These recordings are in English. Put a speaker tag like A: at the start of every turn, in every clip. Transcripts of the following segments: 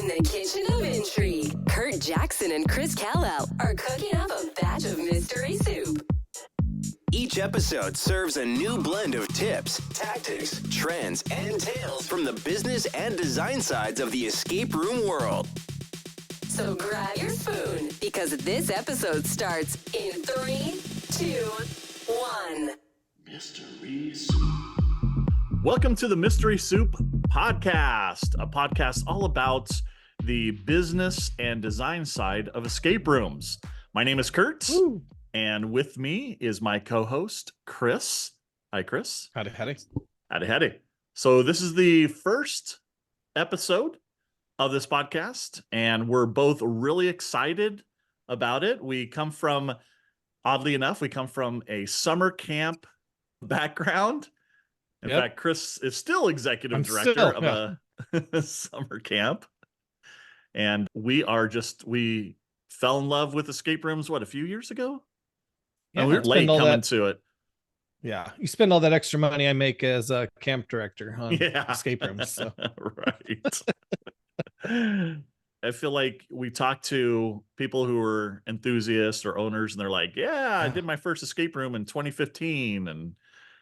A: the kitchen of intrigue, Curt Jackson and Kallal are cooking up a batch of mystery soup.
B: Each episode serves a new blend of tips, tactics, trends, and tales from the business and design sides of the escape room world.
A: So grab your spoon, because this episode starts in 3, 2, 1.
C: Mystery Soup.
D: Welcome to the Mystery Soup podcast, a podcast all about the business and design side of escape rooms. My name is Curt, and with me is my co-host, Chris. Hi, Chris.
E: Howdy, howdy.
D: Howdy, howdy. So this is the first episode of this podcast, and we're both really excited about it. Oddly enough, we come from a summer camp background. In fact, Chris is still executive director of a summer camp. And we fell in love with escape rooms, a few years ago?
E: Yeah,
D: and we were late coming to it.
E: Yeah, you spend all that extra money I make as a camp director on escape rooms. So.
D: Right. I feel like we talk to people who are enthusiasts or owners, and they're like, I did my first escape room in 2015. And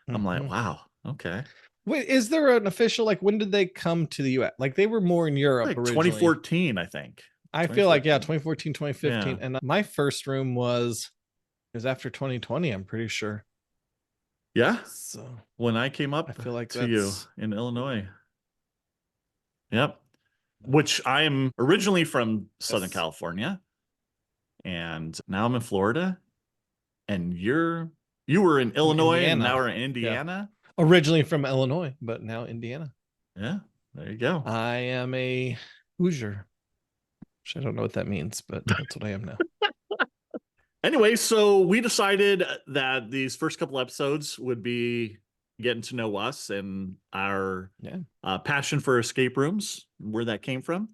D: I'm like, wow, okay.
E: Wait, is there an official, when did they come to the US? They were more in Europe originally.
D: 2014, I think.
E: I feel like, 2014, 2015. Yeah. And my first room was after 2020, I'm pretty sure.
D: Yeah.
E: So
D: when I came up to you in Illinois. Yep. Which I am originally from Southern California. And now I'm in Florida. And you were in Illinois, and now we're in Indiana.
E: Yeah. Originally from Illinois, but now Indiana.
D: Yeah, there you go.
E: I am a Hoosier, which I don't know what that means, but that's what I am now.
D: Anyway, so we decided that these first couple episodes would be getting to know us and our passion for escape rooms, where that came from.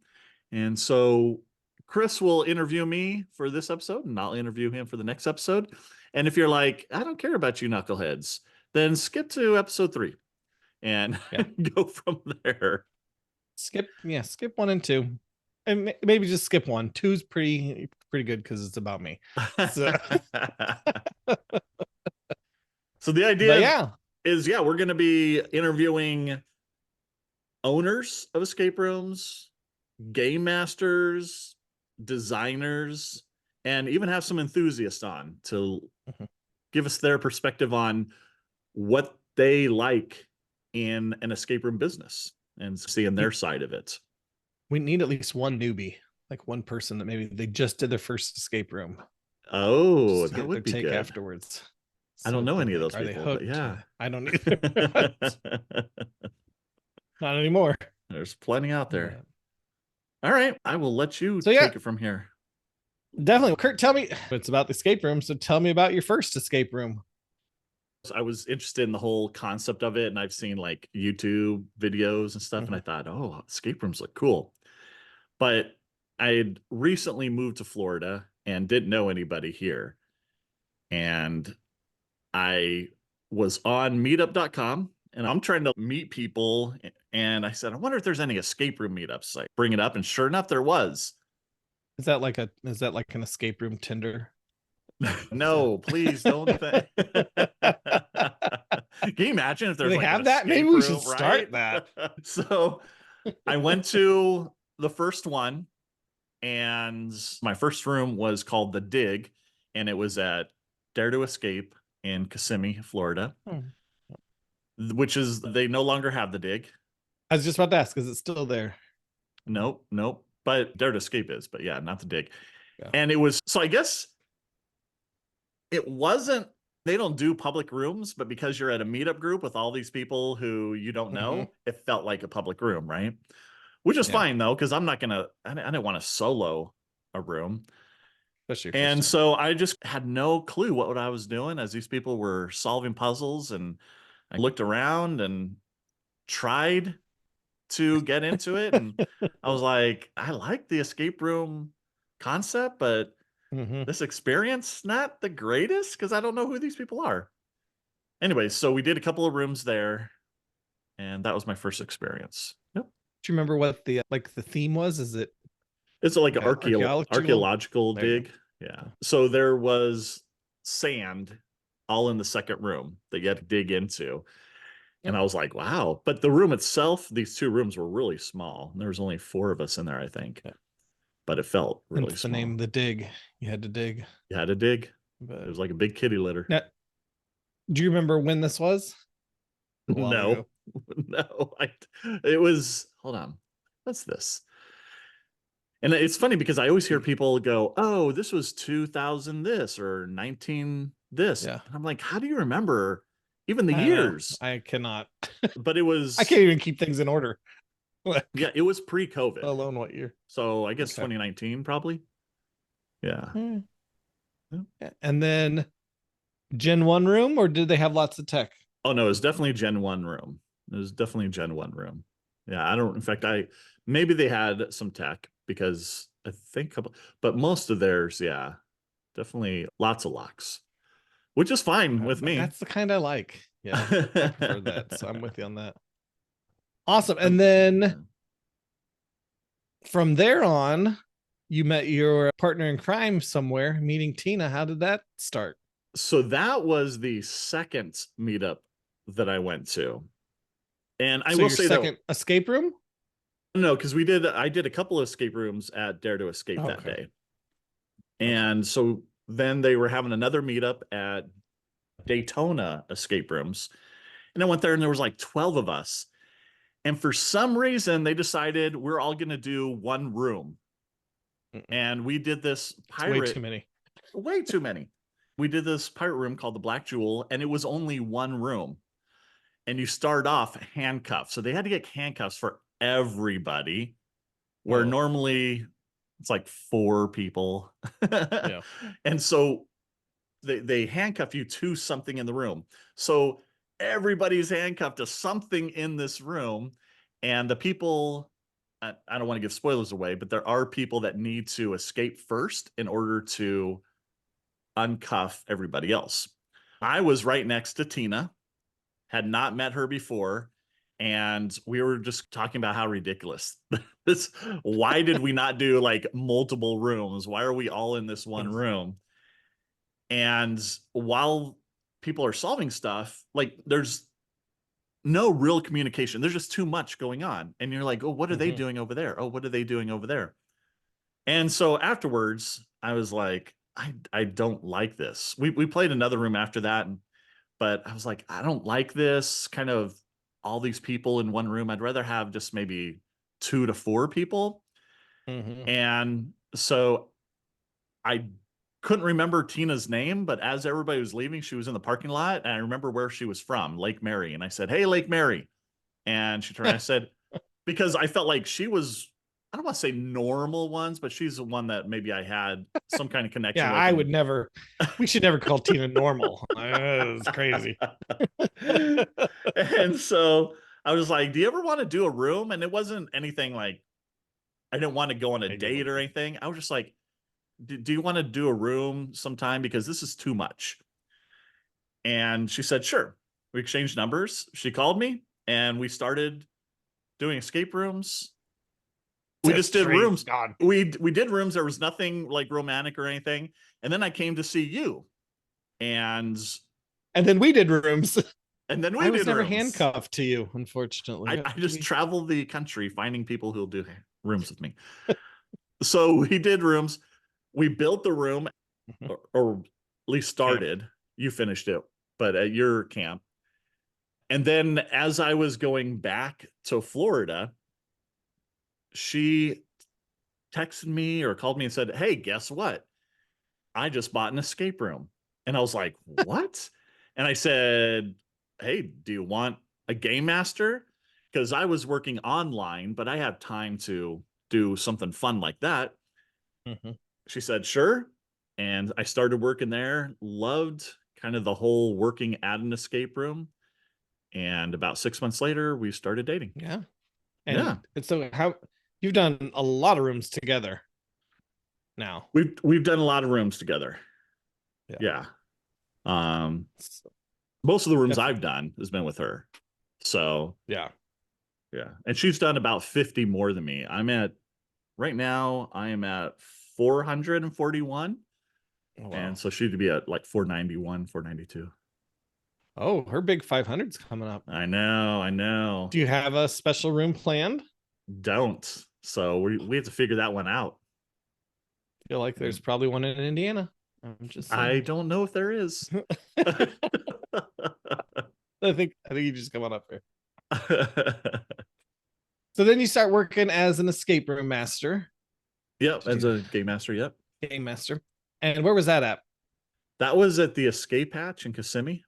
D: And so Chris will interview me for this episode, and I'll interview him for the next episode. And if you're like, I don't care about you knuckleheads, then skip to episode 3 and go from there.
E: Skip 1 and 2. And maybe just skip 1. 2's pretty good because it's about me. So,
D: so the idea is, we're going to be interviewing owners of escape rooms, game masters, designers, and even have some enthusiasts on to give us their perspective on what they like in an escape room business and seeing their side of it.
E: We need at least one newbie, one person that maybe they just did their first escape room.
D: Oh, that would be
E: take
D: good.
E: Afterwards.
D: I don't know any of those people, but
E: I don't either. Not anymore.
D: There's plenty out there. Yeah. All right, I will let you take it from here.
E: Definitely. Curt, tell me, it's about the escape room, so tell me about your first escape room.
D: I was interested in the whole concept of it, and I've seen YouTube videos and stuff, and I thought, escape rooms look cool. But I had recently moved to Florida and didn't know anybody here. And I was on meetup.com, and I'm trying to meet people. And I said, I wonder if there's any escape room meetups. I bring it up, and sure enough, there was.
E: Is that like an escape room Tinder?
D: No, please don't. Can you imagine if there's
E: they have that? Maybe we should start that.
D: So I went to the first one, and my first room was called The Dig, and it was at Dare to Escape in Kissimmee, Florida, which is, they no longer have The Dig.
E: I was just about to ask, is it still there?
D: Nope. But Dare to Escape is, but not The Dig. Yeah. And it was, so I guess it wasn't, they don't do public rooms, but because you're at a meetup group with all these people who you don't know, it felt like a public room, right? Which is fine though, because I didn't want to solo a room. And so I just had no clue what I was doing as these people were solving puzzles, and I looked around and tried to get into it. And I was like, I like the escape room concept, but this experience, not the greatest, because I don't know who these people are. Anyway, so we did a couple of rooms there, and that was my first experience. Yep.
E: Do you remember what the theme was? Is it
D: It's like an
E: Archaeological.
D: archaeological
E: There you
D: dig. Yeah. So there was sand all in the second room that you had to dig into. And I was like, wow. But the room itself, these two rooms were really small. There was only 4 of us in there, I think.
E: Yeah.
D: But it felt really
E: Hence the
D: small.
E: name, the dig. You had to dig.
D: You had to dig.
E: But
D: It was like a big kitty litter.
E: now, do you remember when this was? A while
D: No.
E: ago.
D: No. It was, hold on. What's this? And it's funny because I always hear people go, oh, this was 2000 this or 19 this.
E: Yeah.
D: And I'm like, how do you remember even the
E: I know.
D: years?
E: I cannot.
D: But it was,
E: I can't even keep things in order.
D: yeah, it was pre-COVID.
E: Alone what year?
D: So I guess
E: Okay.
D: 2019 probably. Yeah.
E: Yeah. And then Gen 1 room, or did they have lots of tech?
D: Oh no, it was definitely a Gen 1 room. It was definitely a Gen 1 room. Yeah, I don't, in fact, maybe they had some tech because I think, but most of theirs, yeah, definitely lots of locks, which is fine with me.
E: That's the kind I like. Yeah, I prefer that. So I'm with you on that. Awesome. And then from there on, you met your partner in crime somewhere, meeting Tina. How did that start?
D: So that was the second meetup that I went to. And I will say
E: second escape room?
D: No, because I did a couple of escape rooms at Dare to Escape that day. And so then they were having another meetup at Daytona Escape Rooms. And I went there and there was like 12 of us. And for some reason, they decided we're all going to do one room. And we did this pirate.
E: Way too many.
D: Way too many. We did this pirate room called the Black Jewel, and it was only one room. And you start off handcuffed. So they had to get handcuffs for everybody, where normally it's like 4 people. Yeah. And so they handcuff you to something in the room. So everybody's handcuffed to something in this room. And the people, I don't want to give spoilers away, but there are people that need to escape first in order to uncuff everybody else. I was right next to Tina, had not met her before. And we were just talking about how ridiculous this, why did we not do like multiple rooms? Why are we all in this one room? And while people are solving stuff, like there's no real communication. There's just too much going on. And you're like, oh, what are they doing over there? Oh, what are they doing over there? And so afterwards, I was like, I don't like this. We played another room after that. But I was like, I don't like this kind of all these people in one room. I'd rather have just maybe 2 to 4 people. And so I couldn't remember Tina's name, but as everybody was leaving, she was in the parking lot. And I remember where she was from, Lake Mary. And I said, hey, Lake Mary. And she turned and I said, because I felt like she was, I don't want to say normal ones, but she's the one that maybe I had some kind of connection with.
E: I would never, we should never call Tina normal. It's crazy.
D: And so I was like, do you ever want to do a room? And it wasn't anything like, I didn't want to go on a date or anything. I was just like, do you want to do a room sometime? Because this is too much. And she said, sure. We exchanged numbers. She called me and we started doing escape rooms. We just did rooms. God. We did rooms. There was nothing like romantic or anything. And then I came to see you. And
E: then we did rooms.
D: And then
E: I was never handcuffed to you, unfortunately.
D: I just traveled the country finding people who'll do rooms with me. So we did rooms. We built the room, or at least started. You finished it, but at your camp. And then as I was going back to Florida, she texted me or called me and said, hey, guess what? I just bought an escape room. And I was like, what? And I said, hey, do you want a game master? Because I was working online, but I had time to do something fun like that. She said, sure. And I started working there, loved kind of the whole working at an escape room. And about 6 months later, we started dating.
E: Yeah. And so you've done a lot of rooms together now.
D: We've done a lot of rooms together. Yeah. Most of the rooms I've done has been with her. So yeah. And she's done about 50 more than me. I'm at right now I am at 441.
E: Oh, wow.
D: And so she'd be at like 491, 492.
E: Oh, her big 500's coming up.
D: I know.
E: Do you have a special room planned?
D: Don't. So we have to figure that one out.
E: I feel like there's probably one in Indiana. I'm just saying.
D: I don't know if there is.
E: I think you just come on up here. So then you start working as an escape room master.
D: Yep, as a game master, yep.
E: Game master. And where was that at?
D: That was at the Escape Hatch in Kissimmee.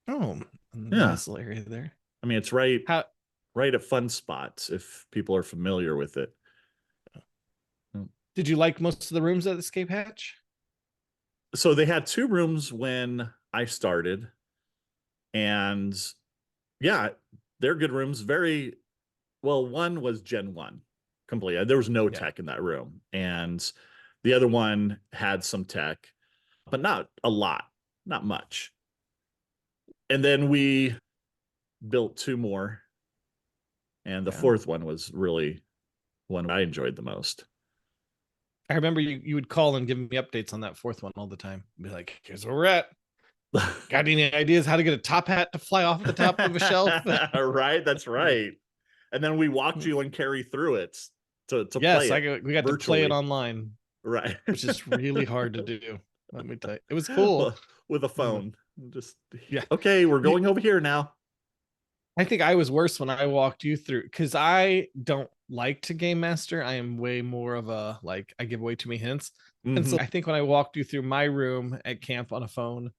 E: Oh,
D: Yeah.
E: nice little area there.
D: I mean, it's right
E: How
D: at Fun Spots, if people are familiar with it.
E: did you like most of the rooms at Escape Hatch?
D: So they had 2 rooms when I started. And yeah, they're good rooms. Very well, one was Gen 1 completely. There was no tech in that room. And the other one had some tech, but not a lot, not much. And then we built 2 more. And the 4th one was really one I enjoyed the most.
E: I remember you would call and give me updates on that 4th one all the time. Be like, here's where we're at. Got any ideas how to get a top hat to fly off the top of a shelf?
D: Right, that's right. And then we walked you and carry through it to
E: yes,
D: play it.
E: We got
D: virtually.
E: to play it online.
D: Right.
E: Which is really hard to do. Let me tell you. It was cool.
D: With a phone. Just
E: yeah.
D: Okay, we're going over here now.
E: I think I was worse when I walked you through because I don't like to game master. I am way more of a like I give way too many hints. And so I think when I walked you through my room at camp on a phone,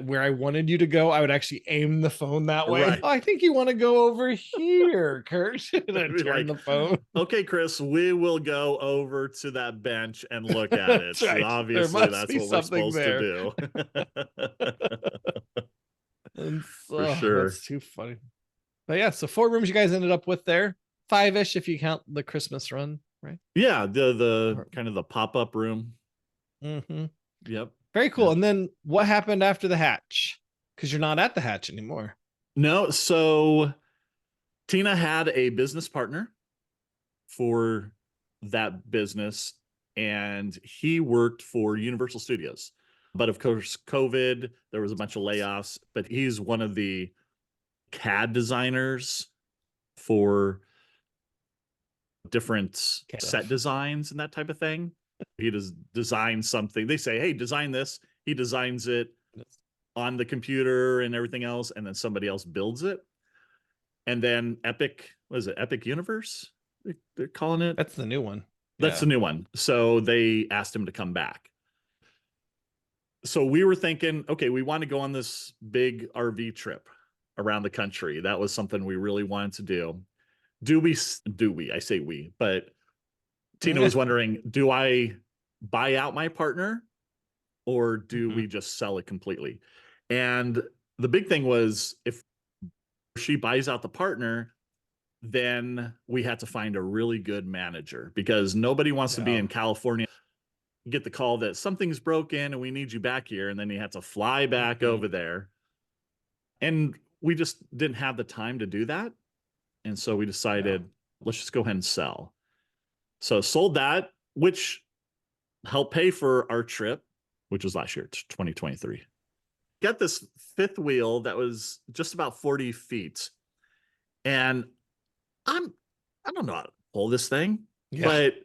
E: where I wanted you to go, I would actually aim the phone that way.
D: Right.
E: Oh, I think you want to go over here, Kurt. And I'd turn the phone.
D: Okay, Chris, we will go over to that bench and look at it.
E: Right.
D: Obviously, that's what we're supposed to do.
E: And
D: For sure.
E: That's too funny. But yeah, so 4 rooms you guys ended up with there. 5-ish if you count the Christmas run, right?
D: Yeah, the kind of the pop-up room.
E: Mm-hmm.
D: Yep.
E: Very cool.
D: Yep.
E: And then what happened after the hatch? Because you're not at the hatch anymore.
D: No, so Tina had a business partner for that business, and he worked for Universal Studios. But of course, COVID, there was a bunch of layoffs, but he's one of the CAD designers for different set designs and that type of thing. He does design something. They say, hey, design this. He designs it on the computer and everything else, and then somebody else builds it. And then Epic, what is it? Epic Universe? They're calling it?
E: That's the new one.
D: That's the new one. So they asked him to come back. So we were thinking, okay, we want to go on this big RV trip around the country. That was something we really wanted to do. Do we? I say we, but Tina was wondering, do I buy out my partner or do we just sell it completely? And the big thing was if she buys out the partner, then we had to find a really good manager because nobody wants to be in California. Get the call that something's broken and we need you back here. And then you have to fly back over there. And we just didn't have the time to do that. And so we decided, let's just go ahead and sell. So sold that, which helped pay for our trip, which was last year, 2023. Got this 5th wheel that was just about 40 feet. And I don't know how to pull this thing, but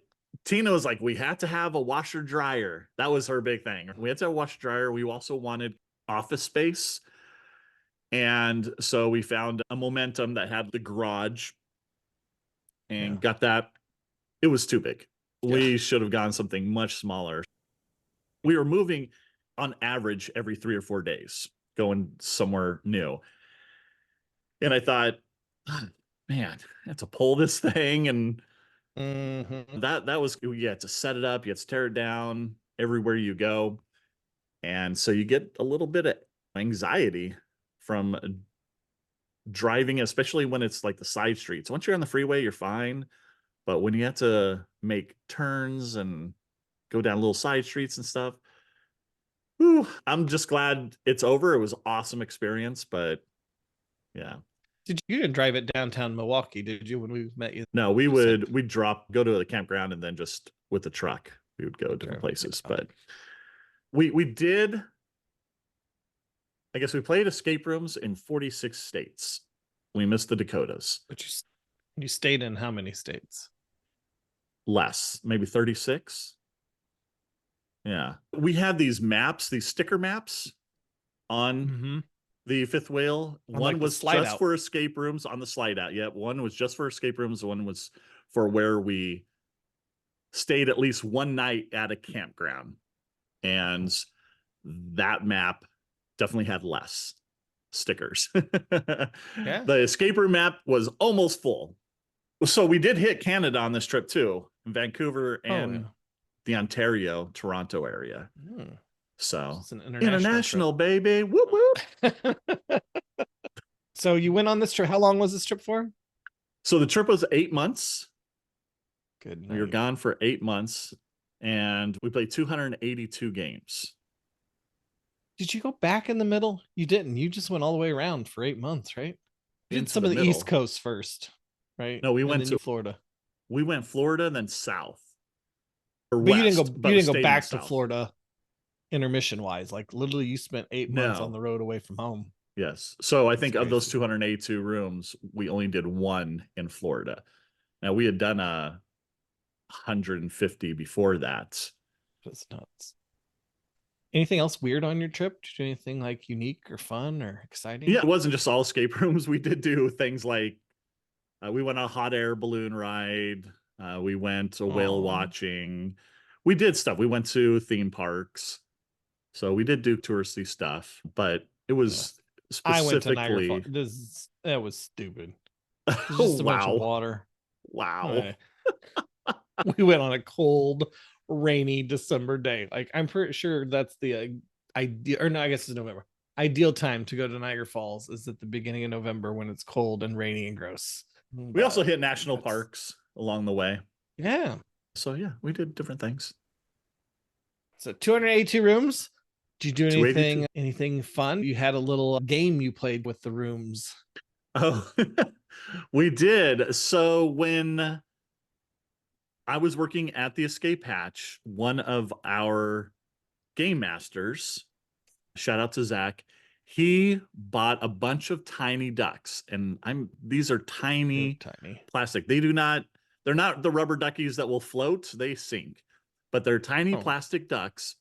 D: Tina was like, we had to have a washer dryer. That was her big thing. We had to have a washer dryer. We also wanted office space. And so we found a Momentum that had the garage and got that. It was too big. We should have gotten something much smaller. We were moving on average every 3 or 4 days, going somewhere new. And I thought, man, I have to pull this thing. And that was, you had to set it up, you had to tear it down everywhere you go. And so you get a little bit of anxiety from driving, especially when it's like the side streets. Once you're on the freeway, you're fine. But when you have to make turns and go down little side streets and stuff, I'm just glad it's over. It was an awesome experience, but yeah.
E: You didn't drive it downtown Milwaukee, did you, when we met you?
D: No, we'd go to the campground and then just with the truck, we would go different places. But we did, I guess we played escape rooms in 46 states. We missed the Dakotas.
E: But you stayed in how many states?
D: Less, maybe 36. Yeah. We had these maps, these sticker maps on the fifth wheel. One was just for escape rooms on the slide out. Yep. One was just for escape rooms. One was for where we stayed at least one night at a campground. And that map definitely had less stickers.
E: Yeah.
D: The escape room map was almost full. So we did hit Canada on this trip too, Vancouver and the Ontario, Toronto area. So
E: it's an
D: international baby. Whoop whoop.
E: So you went on this trip. How long was this trip for?
D: So the trip was 8 months.
E: Good night.
D: We were gone for 8 months and we played 282 games.
E: Did you go back in the middle? You didn't. You just went all the way around for 8 months, right? You did some of the East Coast first, right?
D: No, we went to
E: Florida.
D: We went Florida and then south.
E: But west, you didn't go back to Florida intermission wise. Like literally you spent 8 months on the road away from home.
D: Yes. So I think of those 282 rooms, we only did one in Florida. Now we had done 150 before that.
E: That's nuts. Anything else weird on your trip? Did you do anything like unique or fun or exciting?
D: Yeah, it wasn't just all escape rooms. We did do things like we went on a hot air balloon ride. We went to whale watching. We did stuff. We went to theme parks. So we did do touristy stuff, but it was specifically.
E: I went to Niagara Falls. That was stupid. It was just a bunch of water.
D: Wow.
E: We went on a cold, rainy December day. Like I'm pretty sure that's the ideal, or no, I guess it's November. Ideal time to go to Niagara Falls is at the beginning of November when it's cold and rainy and gross.
D: We also hit national parks along the way.
E: Yeah.
D: So yeah, we did different things.
E: So 282 rooms. Did you do anything fun? You had a little game you played with the rooms.
D: Oh, we did. So when I was working at the escape hatch, one of our game masters, shout out to Zach, he bought a bunch of tiny ducks, and these are tiny plastic. They're not the rubber duckies that will float, they sink, but they're tiny plastic ducks.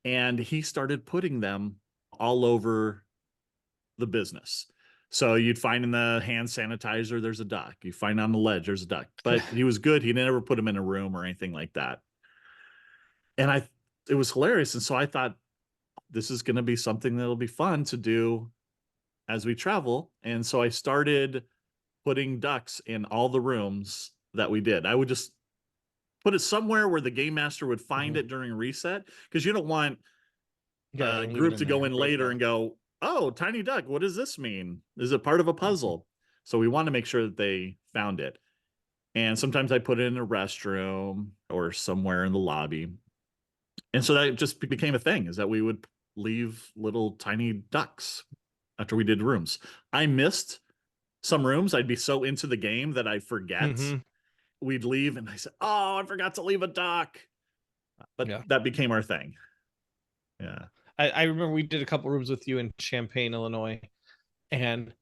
D: And he started putting them all over the business. So you'd find in the hand sanitizer, there's a duck. You find on the ledge, there's a duck. But he was good. He never put them in a room or anything like that. And it was hilarious. And so I thought, this is going to be something that'll be fun to do as we travel. And so I started putting ducks in all the rooms that we did. I would just put it somewhere where the game master would find it during reset, because you don't want a group to go in later and go, oh, tiny duck, what does this mean? Is it part of a puzzle? So we want to make sure that they found it. And sometimes I put it in a restroom or somewhere in the lobby. And so that just became a thing, is that we would leave little tiny ducks after we did rooms. I missed some rooms. I'd be so into the game that I'd forget. We'd leave and I said, oh, I forgot to leave a duck. But that became our thing. Yeah.
E: I remember we did a couple rooms with you in Champaign, Illinois, and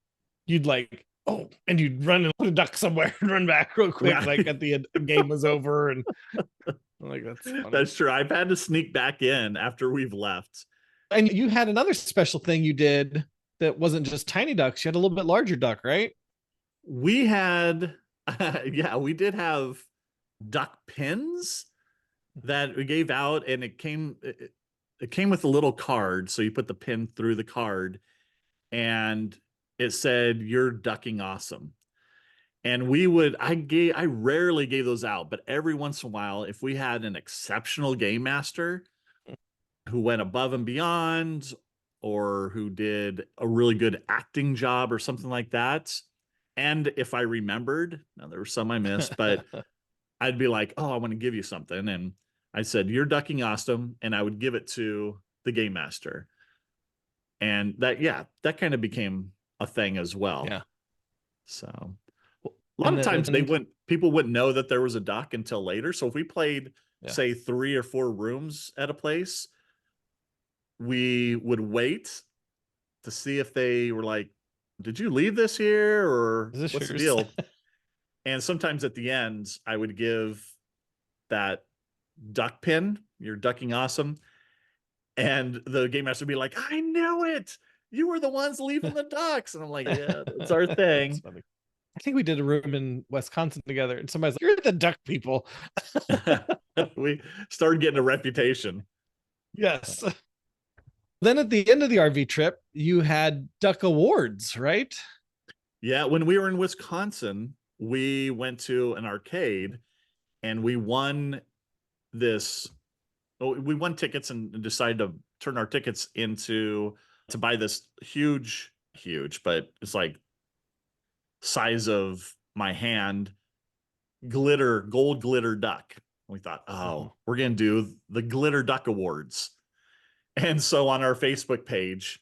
E: you'd and you'd run and put a duck somewhere and run back real quick, like at the end, the game was over. And I'm like, that's funny.
D: That's true. I've had to sneak back in after we've left.
E: And you had another special thing you did that wasn't just tiny ducks. You had a little bit larger duck, right?
D: We had, we did have duck pins that we gave out, and it came with a little card. So you put the pin through the card and it said, "You're ducking awesome." And I rarely gave those out, but every once in a while, if we had an exceptional game master who went above and beyond, or who did a really good acting job or something like that, and if I remembered, now there were some I missed, but I'd be like, oh, I want to give you something. And I said, "You're ducking awesome." And I would give it to the game master. And that kind of became a thing as well.
E: Yeah.
D: So a lot of times people wouldn't know that there was a duck until later. So if we played, say, 3 or 4 rooms at a place, we would wait to see if they were like, did you leave this here or
E: Is this
D: what's
E: yours?
D: the deal? And sometimes at the end, I would give that duck pin, you're ducking awesome. And the game master would be like, I knew it. You were the ones leaving the ducks. And I'm like, yeah, that's our thing.
E: That's I think we did a room in Wisconsin together, and somebody's like, "You're the duck people."
D: We started getting a reputation.
E: Yes. Then at the end of the RV trip, you had duck awards, right?
D: Yeah, when we were in Wisconsin, we went to an arcade and we won this. We won tickets and decided to turn our tickets to buy this huge, but it's like size of my hand gold glitter duck. We thought, we're going to do the glitter duck awards. And so on our Facebook page,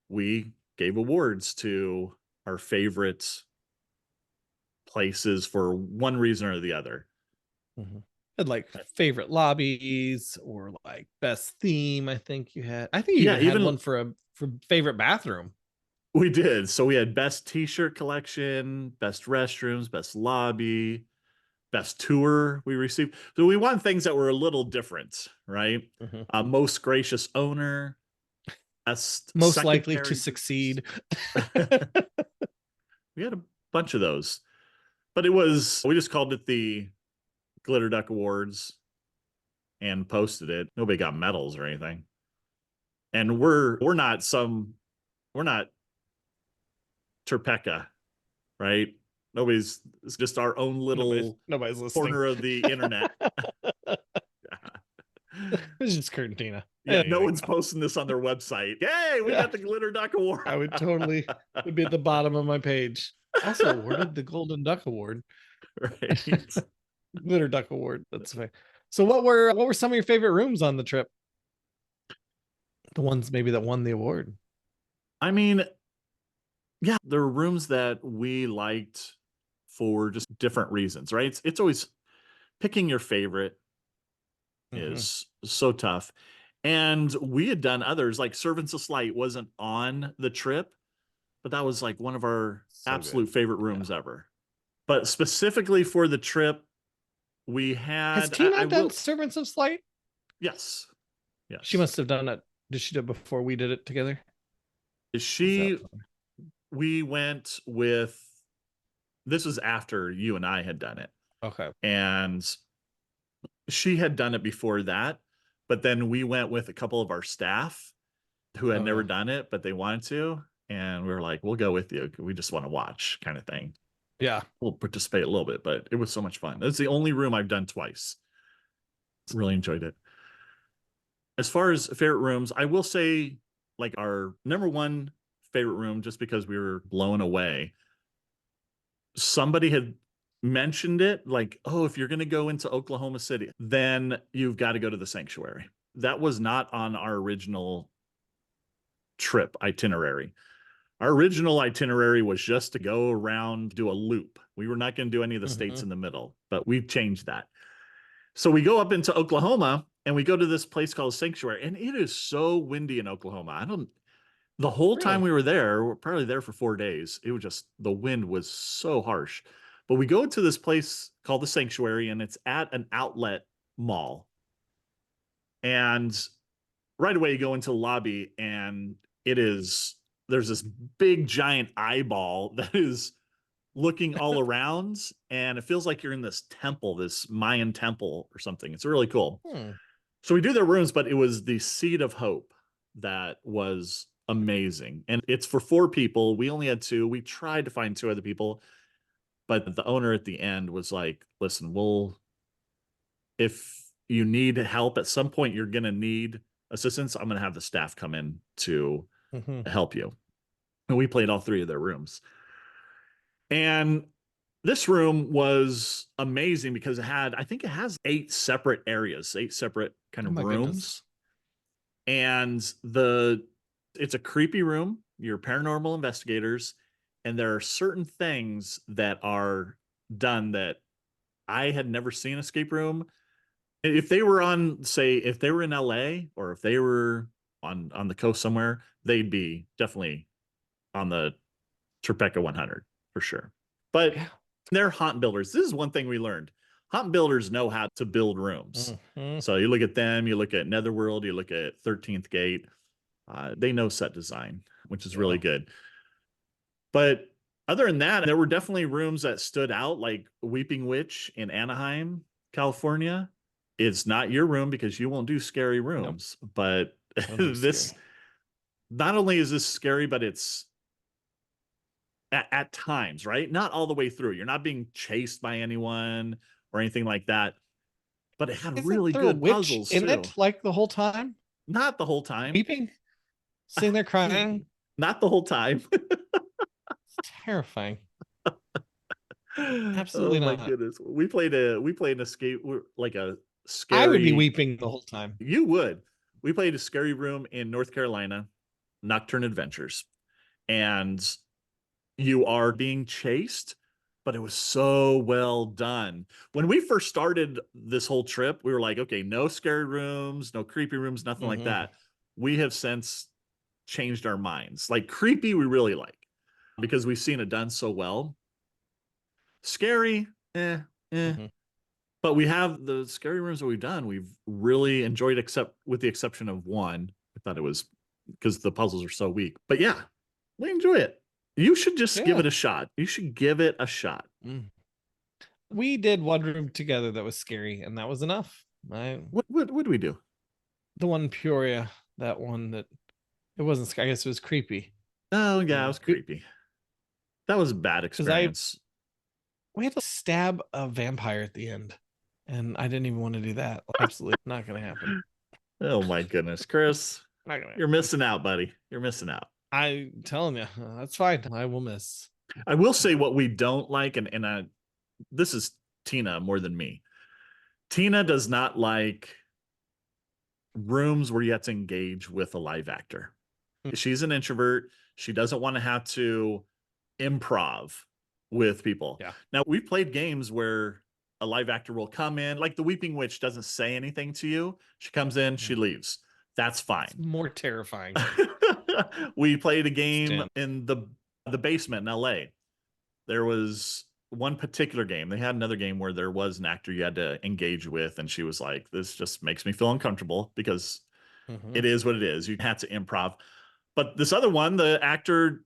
D: we gave awards to our favorite places for one reason or the other.
E: Had like favorite lobbies or like best theme. I think you had. I think you even had one for favorite bathroom.
D: We did. So we had best t-shirt collection, best restrooms, best lobby, best tour we received. So we want things that were a little different, right? Most gracious owner, best
E: most likely to succeed.
D: We had a bunch of those, but we just called it the Glitter Duck Awards and posted it. Nobody got medals or anything. And we're not Terpeka, right? It's just our own little
E: nobody's
D: corner of the internet.
E: It's just Curt and Tina.
D: Yeah, no one's posting this on their website. Yay, we got the Glitter Duck Award.
E: I would be at the bottom of my page. Also awarded the Golden Duck Award.
D: Right.
E: Glitter Duck Award. That's fine. So what were some of your favorite rooms on the trip? The ones maybe that won the award.
D: I mean, yeah, there were rooms that we liked for just different reasons, right? It's always picking your favorite is so tough. And we had done others, like Servants of Slight wasn't on the trip, but that was like one of our absolute favorite rooms ever. But specifically for the trip, we had...
E: Has Tina done Servants of Slight?
D: Yes.
E: She must have done it. Did she do it before we did it together?
D: We went with... This was after you and I had done it.
E: Okay.
D: And she had done it before that, but then we went with a couple of our staff who had never done it, but they wanted to. And we were like, we'll go with you. We just want to watch kind of thing.
E: Yeah.
D: We'll participate a little bit, but it was so much fun. It's the only room I've done twice. Really enjoyed it. As far as favorite rooms, I will say like our number one favorite room, just because we were blown away. Somebody had mentioned it like, oh, if you're going to go into Oklahoma City, then you've got to go to the sanctuary. That was not on our original trip itinerary. Our original itinerary was just to go around, do a loop. We were not going to do any of the states in the middle, but we've changed that. So we go up into Oklahoma and we go to this place called Sanctuary, and it is so windy in Oklahoma. The whole time we were there, we're probably there for 4 days. It was just, the wind was so harsh. But we go to this place called the Sanctuary, and it's at an outlet mall. And right away you go into the lobby, and there's this big giant eyeball that is looking all around, and it feels like you're in this temple, this Mayan temple or something. It's really cool. So we do their rooms, but it was the Seed of Hope that was amazing. And it's for 4 people. We only had 2. We tried to find 2 other people, but the owner at the end was like, listen, if you need help at some point, you're going to need assistance. I'm going to have the staff come in to help you. And we played all 3 of their rooms. And this room was amazing because I think it has 8 separate areas, 8 separate kind of rooms. Goodness. And it's a creepy room. You're paranormal investigators, And there are certain things that are done that I had never seen in escape room. If they were on, say, if they were in LA or if they were on the coast somewhere, they'd be definitely on the Tribeca 100 for sure. But they're haunt builders. This is one thing we learned. Haunt builders know how to build rooms. So you look at them, you look at Netherworld, you look at 13th Gate. They know set design, which is really good. But other than that, there were definitely rooms that stood out, like Weeping Witch in Anaheim, California. It's not your room because you won't do scary rooms. But this, not only is this scary, but it's at times, right? Not all the way through. You're not being chased by anyone or anything like that. But it had really good puzzles
E: in
D: too.
E: it, like the whole time?
D: Not the whole time.
E: Weeping? Sitting there crying?
D: Not the whole time.
E: It's terrifying. Absolutely not.
D: Oh my goodness. We played an escape, like a scary.
E: I would be weeping the whole time.
D: You would. We played a scary room in North Carolina, Nocturne Adventures. And you are being chased, but it was so well done. When we first started this whole trip, we were like, okay, no scary rooms, no creepy rooms, nothing like that. We have since changed our minds. Like creepy, we really like because we've seen it done so well. Scary, but we have the scary rooms that we've done. We've really enjoyed, except with the exception of one. I thought it was because the puzzles are so weak. But yeah, we enjoy it. You should just give it a shot. You should give it a shot.
E: We did one room together that was scary, and that was enough.
D: What did we do?
E: The one in Peoria, that one that it wasn't scary. I guess it was creepy.
D: Oh yeah, it was creepy. That was a bad experience.
E: We had to stab a vampire at the end, and I didn't even want to do that. Absolutely not going to happen.
D: Oh my goodness, Chris, you're missing out, buddy. You're missing out.
E: I'm telling you, that's fine. I will miss.
D: I will say what we don't like, and this is Tina more than me. Tina does not like rooms where you have to engage with a live actor. She's an introvert. She doesn't want to have to improv with people. Now, we've played games where a live actor will come in, like the Weeping Witch doesn't say anything to you. She comes in, she leaves. That's fine.
E: It's more terrifying.
D: We played a game in the basement in LA. There was one particular game. They had another game where there was an actor you had to engage with, and she was like, this just makes me feel uncomfortable because it is what it is. You had to improv. But this other one, the actor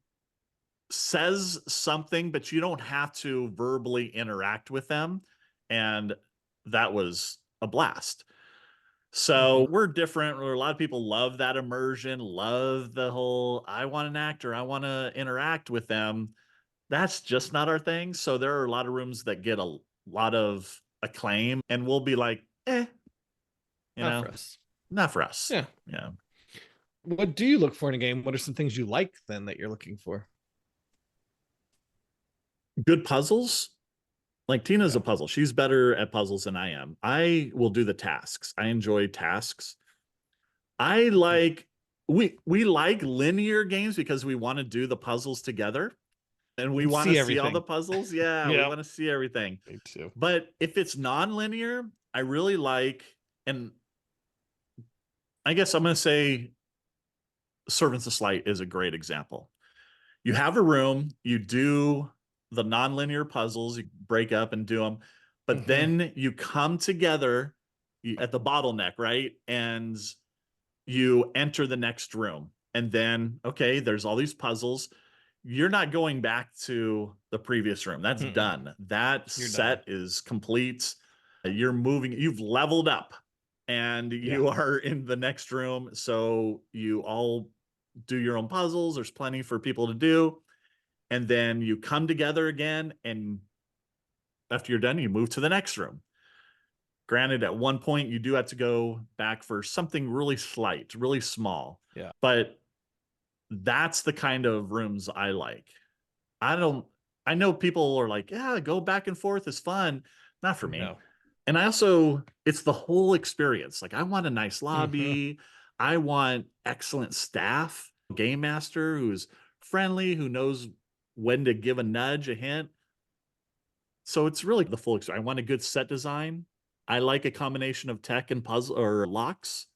D: says something, but you don't have to verbally interact with them. And that was a blast. So we're different. A lot of people love that immersion, love the whole, I want an actor, I want to interact with them. That's just not our thing. So there are a lot of rooms that get a lot of acclaim, and we'll be like,
E: not for us.
D: Not for us.
E: Yeah. What do you look for in a game? What are some things you like then that you're looking for?
D: Good puzzles. Like Tina's a puzzle. She's better at puzzles than I am. I will do the tasks. I enjoy tasks. I like, we like linear games because we want to do the puzzles together and we want to see all the puzzles. Yeah, we want to see everything.
E: Me too.
D: But if it's non-linear, I really like, and I guess I'm going to say Servants of Slight is a great example. You have a room, you do the non-linear puzzles, you break up and do them, but then you come together at the bottleneck, right? And you enter the next room, and then, okay, there's all these puzzles. You're not going back to the previous room. That's done. That set is complete. You're moving, you've leveled up, and you are in the next room. So you all do your own puzzles. There's plenty for people to do. And then you come together again, and after you're done, you move to the next room. Granted, at one point, you do have to go back for something really slight, really small.
E: Yeah.
D: But that's the kind of rooms I like. I know people are like, yeah, go back and forth is fun. Not for me.
E: No.
D: And I also, it's the whole experience. Like, I want a nice lobby. I want excellent staff, game master who's friendly, who knows when to give a nudge, a hint. So it's really the full experience. I want a good set design. I like a combination of tech and puzzle or locks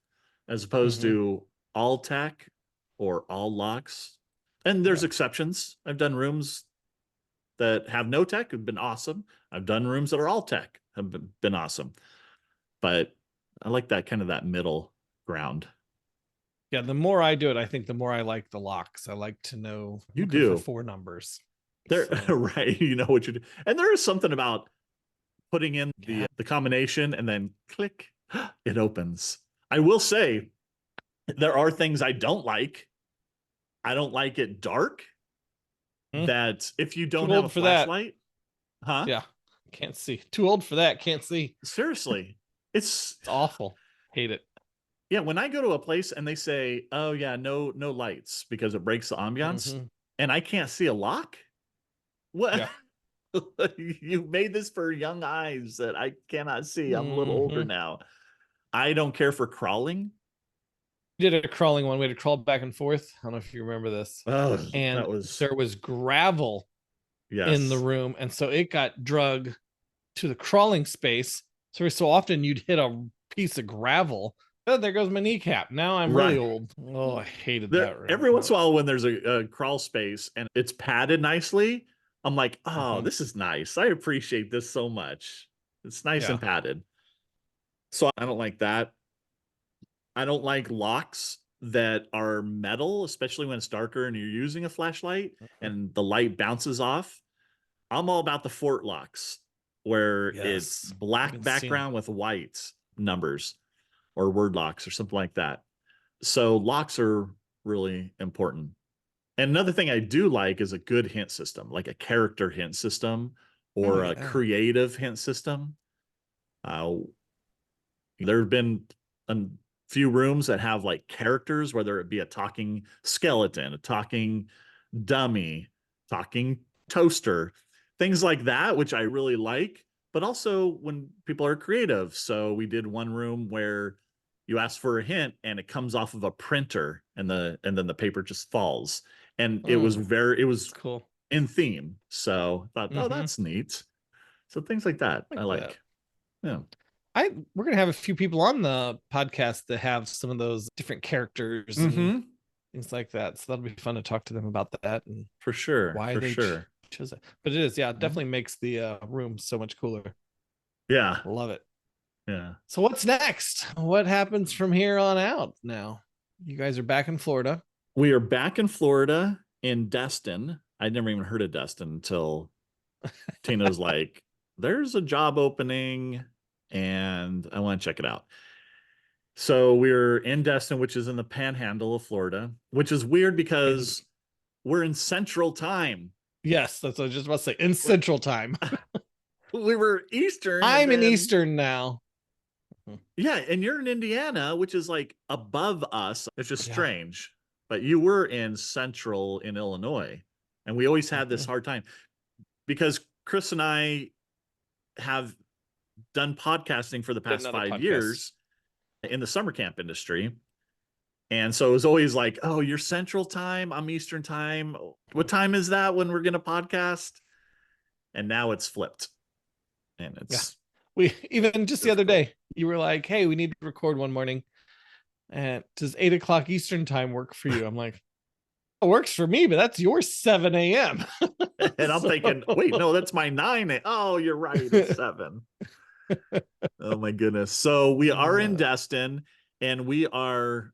D: as opposed to all tech or all locks. And there's exceptions. I've done rooms that have no tech, have been awesome. I've done rooms that are all tech, have been awesome. But I like that kind of that middle ground.
E: Yeah, the more I do it, I think the more I like the locks. I like to know
D: You do.
E: for 4 numbers.
D: There,
E: So.
D: right? You know what you do, and there is something about putting in the combination and then click, it opens. I will say, there are things I don't like. I don't like it dark. That if you don't have a flashlight,
E: yeah, can't see. Too old for that. Can't see.
D: Seriously, it's
E: awful. Hate it.
D: Yeah, when I go to a place and they say, "Oh yeah, no lights because it breaks the ambiance," and I can't see a lock, what?
E: Yeah.
D: You made this for young eyes that I cannot see. I'm a little older now. I don't care for crawling.
E: We did a crawling one. We had to crawl back and forth. I don't know if you remember this.
D: Oh,
E: and there was gravel in the room, and so it got drug to the crawling space. So often you'd hit a piece of gravel. Oh, there goes my kneecap. Now I'm really old. Oh, I hated that room.
D: Every once in a while, when there's a crawl space and it's padded nicely, I'm like, oh, this is nice. I appreciate this so much. It's nice and padded. So I don't like that. I don't like locks that are metal, especially when it's darker and you're using a flashlight and the light bounces off. I'm all about the fort locks where it's black background with white numbers or word locks or something like that. So locks are really important. And another thing I do like is a good hint system, like a character hint system or a creative hint system. There have been a few rooms that have like characters, whether it be a talking skeleton, a talking dummy, talking toaster, things like that, which I really like. But also when people are creative. So we did one room where you ask for a hint and it comes off of a printer and then the paper just falls. And it was
E: cool
D: in theme. So I thought, oh, that's neat. So things like that I like. Yeah.
E: We're gonna have a few people on the podcast that have some of those different characters and things like that. So that'll be fun to talk to them about that and
D: for sure.
E: Why they chose it. But it is, it definitely makes the room so much cooler.
D: Yeah,
E: love it.
D: Yeah.
E: So what's next? What happens from here on out now? You guys are back in Florida.
D: We are back in Florida in Destin. I'd never even heard of Destin until Tino's like, there's a job opening and I want to check it out. So we're in Destin, which is in the panhandle of Florida, which is weird because we're in Central Time.
E: Yes, that's what I was just about to say. In Central Time.
D: We were Eastern.
E: I'm in Eastern now.
D: Yeah, and you're in Indiana, which is like above us. It's just strange. But you were in Central in Illinois. And we always had this hard time because Chris and I have done podcasting for the past 5 years in the summer camp industry. And so it was always like, oh, you're Central Time, I'm Eastern Time. What time is that when we're going to podcast? And now it's flipped. And it's
E: we even just the other day, you were like, hey, we need to record one morning. And does 8 o'clock Eastern Time work for you? I'm like, it works for me, but that's your 7 a.m.
D: And I'm thinking, wait, no, that's my 9. Oh, you're right. It's 7. Oh my goodness. So we are in Destin and we are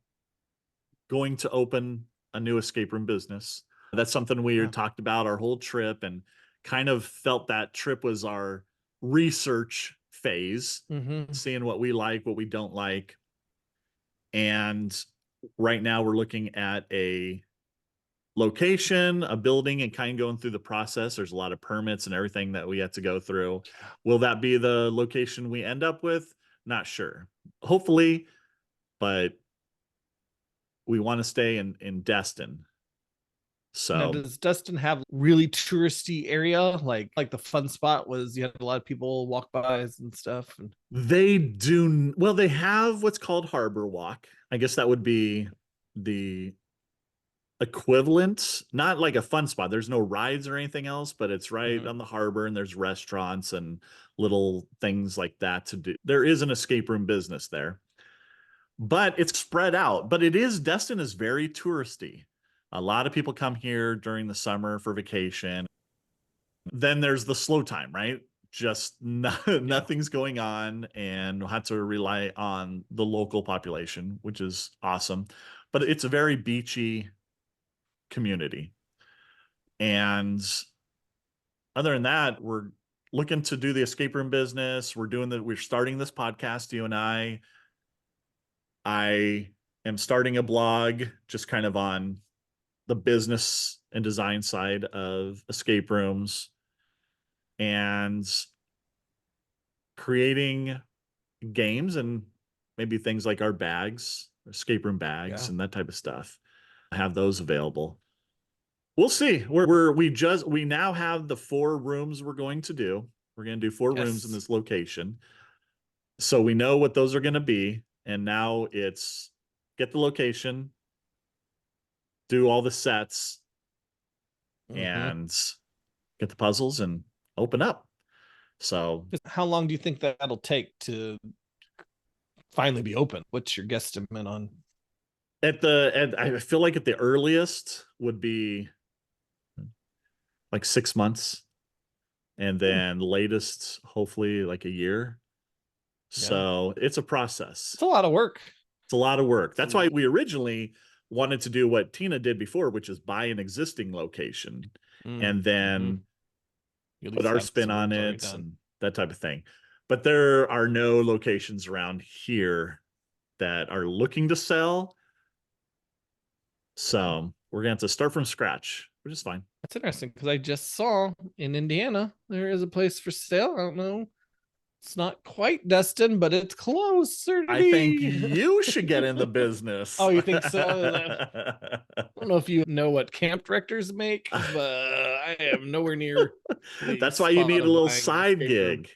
D: going to open a new escape room business. That's something we had talked about our whole trip and kind of felt that trip was our research phase, seeing what we like, what we don't like. And right now we're looking at a location, a building, and kind of going through the process. There's a lot of permits and everything that we have to go through. Will that be the location we end up with? Not sure. Hopefully, but we want to stay in Destin. So
E: now, does Destin have really touristy area? Like the fun spot was you had a lot of people walk bys and stuff. And
D: they do. Well, they have what's called Harbor Walk. I guess that would be the equivalent, not like a fun spot. There's no rides or anything else, but it's right on the harbor, and there's restaurants and little things like that to do. There is an escape room business there, but it's spread out. But Destin is very touristy. A lot of people come here during the summer for vacation. Then there's the slow time, right? Just nothing's going on, and we'll have to rely on the local population, which is awesome. But it's a very beachy community. And other than that, we're looking to do the escape room business. We're starting this podcast, you and I. I am starting a blog just kind of on the business and design side of escape rooms, and creating games and maybe things like our bags, escape room bags, and that type of stuff. I have those available. We'll see. We now have the 4 rooms we're going to do. We're going to do 4 rooms in this location. So we know what those are going to be. And now it's get the location, do all the sets, and get the puzzles and open up. So
E: how long do you think that'll take to finally be open? What's your guesstimate on?
D: I feel like at the earliest would be like 6 months, and then latest, hopefully like a year. So it's a process.
E: It's a lot of work.
D: It's a lot of work. That's why we originally wanted to do what Tina did before, which is buy an existing location and then put our spin on it and that type of thing. But there are no locations around here that are looking to sell. So we're going to have to start from scratch, which is fine.
E: That's interesting, because I just saw in Indiana, there is a place for sale. I don't know. It's not quite Destin, but it's closer to
D: I think you should get in the business.
E: Oh, you think so? I don't know if you know what camp directors make, but I am nowhere near.
D: That's why you need a little side gig.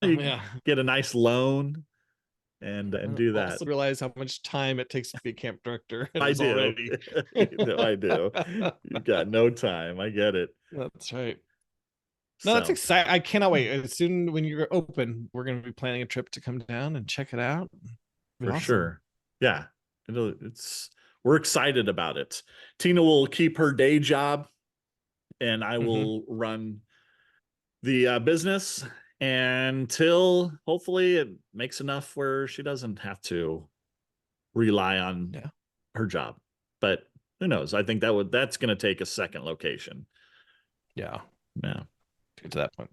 E: Yeah.
D: Get a nice loan and do that. I
E: also realize how much time it takes to be a camp director.
D: I do.
E: Already.
D: I do. You've got no time. I get it.
E: That's right. No, that's exciting. I cannot wait. As soon when you're open, we're going to be planning a trip to come down and check it out.
D: For sure. Yeah. We're excited about it. Tina will keep her day job, and I will run the business until hopefully it makes enough where she doesn't have to rely on her job. But who knows? I think that's going to take a second location.
E: Yeah.
D: Yeah.
E: To that point.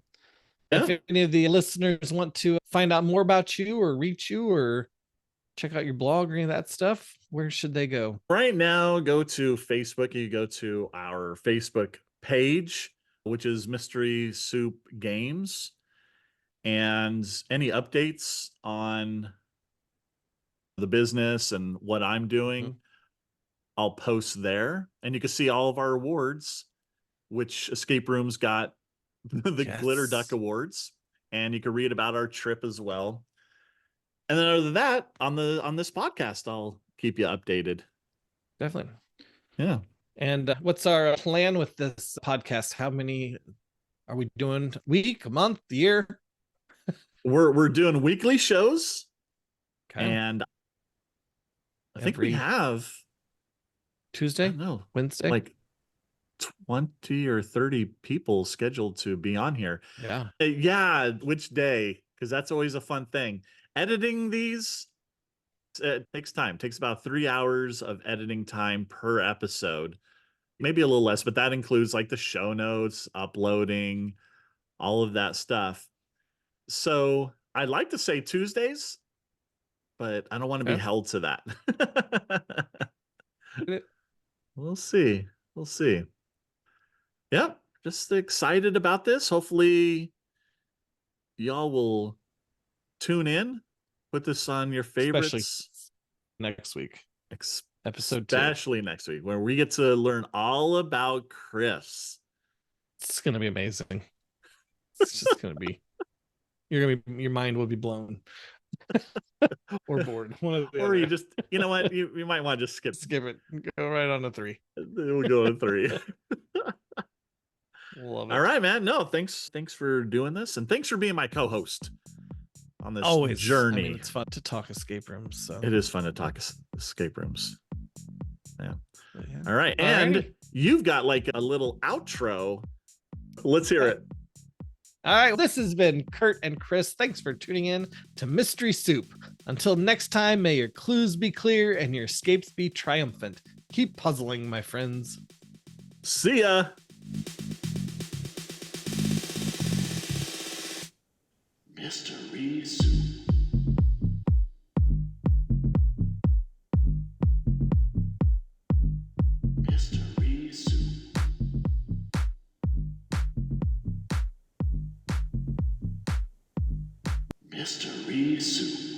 E: If any of the listeners want to find out more about you or reach you or check out your blog or any of that stuff, where should they go?
D: Right now, go to Facebook. You go to our Facebook page, which is Mystery Soup Games, and any updates on the business and what I'm doing, I'll post there, and you can see all of our awards, which escape rooms got the Glitter Duck Awards, and you can read about our trip as well. And then other than that, on this podcast, I'll keep you updated.
E: Definitely.
D: Yeah.
E: And what's our plan with this podcast? How many are we doing? Week, a month, a year?
D: We're doing weekly shows.
E: Okay.
D: And I think we have
E: Tuesday,
D: no
E: Wednesday,
D: like 20 or 30 people scheduled to be on here. Yeah, which day? Because that's always a fun thing. Editing these, it takes time. It takes about 3 hours of editing time per episode, maybe a little less, but that includes like the show notes, uploading, all of that stuff. So I'd like to say Tuesdays, but I don't want to be held to that. We'll see. Yeah, just excited about this. Hopefully y'all will tune in, put this on your favorites.
E: Especially next week. Episode 2.
D: Especially next week, where we get to learn all about Chris.
E: It's going to be amazing. It's just going to be, your mind will be blown. or bored. One of the
D: Or
E: other.
D: you just, you know what? You might want to just skip
E: Skip it. Go right on to 3.
D: We'll go to 3.
E: Love it.
D: All right, man. No, thanks for doing this, and thanks for being my co-host on this journey.
E: I mean, it's fun to talk escape rooms. So
D: it is fun to talk escape rooms. Yeah.
E: Yeah.
D: All right, and you've got like a little outro. Let's hear it.
E: All right, this has been Curt and Chris. Thanks for tuning in to Mystery Soup. Until next time, may your clues be clear and your escapes be triumphant. Keep puzzling, my friends.
D: See ya.
C: Mystery Soup. Mystery Soup. Mystery Soup.